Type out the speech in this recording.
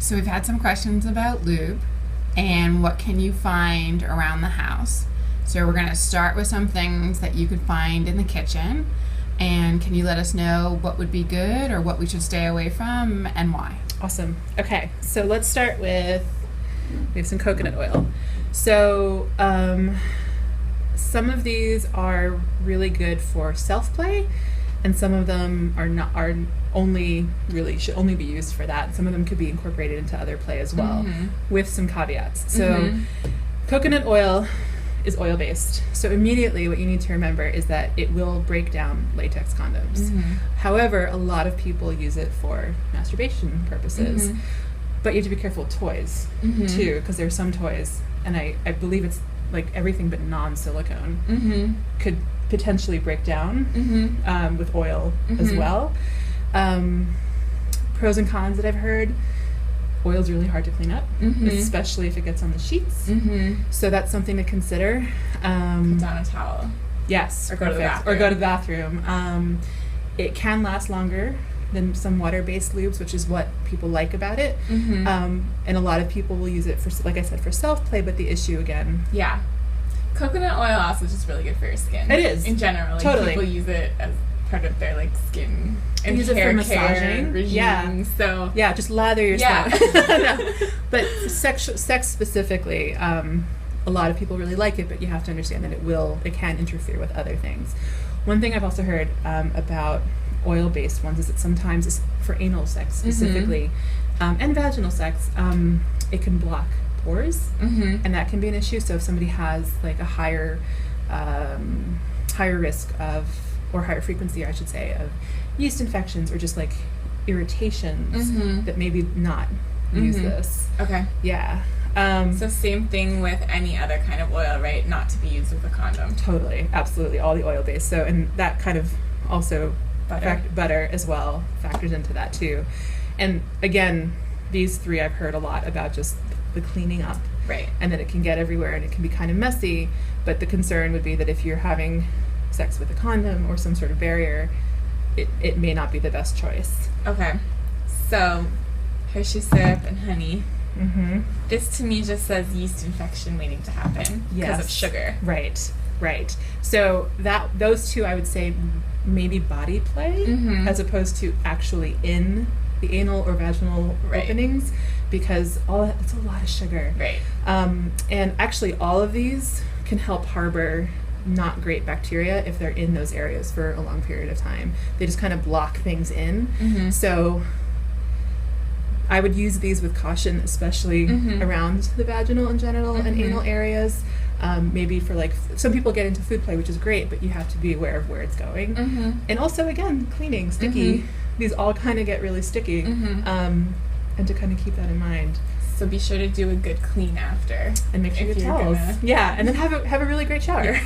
So we've had some questions about lube and what can you find around the house. So we're going to start with some things that you could find in the kitchen. And can you let us know what would be good or what we should stay away from and why? Awesome. Okay, so let's start with, we have some coconut oil. So some of these are really good for self-play, and some of them should only be used for that. Some of them could be incorporated into other play as well, with some caveats. So coconut oil is oil-based. So immediately what you need to remember is that it will break down latex condoms. However, a lot of people use it for masturbation purposes. But you have to be careful with toys, too, because there are some toys, and I believe it's like everything but non-silicone could potentially break down with oil as well. Pros and cons that I've heard: oil's really hard to clean up, especially if it gets on the sheets. So that's something to consider. Put down a towel. Yes, or go to the bathroom. Or go to the bathroom. It can last longer than some water-based lubes, which is what people like about it. And a lot of people will use it for, like I said, for self-play. But the issue again, coconut oil also is just really good for your skin. It is in general. Like, totally. People use it as part of their skin and use hair it for massaging regime. So just lather yourself. No. But sex specifically, a lot of people really like it, but you have to understand that it can interfere with other things. One thing I've also heard about oil-based ones is that sometimes it's for anal sex specifically, and vaginal sex, it can block pores, and that can be an issue. So if somebody has like a higher risk of, or higher frequency, I should say, of yeast infections or just like irritations, that maybe not use this. Okay. Yeah. So same thing with any other kind of oil, right? Not to be used with a condom. Totally, absolutely, all the oil-based. So, and that kind of also butter as well factors into that too. And again, these three I've heard a lot about, just the cleaning up, right? And that it can get everywhere and it can be kind of messy. But the concern would be that if you're having sex with a condom or some sort of barrier, it may not be the best choice. Okay, so Hershey syrup and honey. This to me just says yeast infection waiting to happen because of sugar. Right. So those two, I would say, maybe body play as opposed to actually in the anal or vaginal openings, because it's a lot of sugar. Right. And actually, all of these can help harbor not great bacteria if they're in those areas for a long period of time. They just kind of block things in. So I would use these with caution, especially around the vaginal and genital and anal areas. Maybe for like, some people get into food play, which is great, but you have to be aware of where it's going. And also, again, cleaning, sticky. These all kind of get really sticky, and to kind of keep that in mind. So be sure to do a good clean after, and make sure your towels. And then have a really great shower.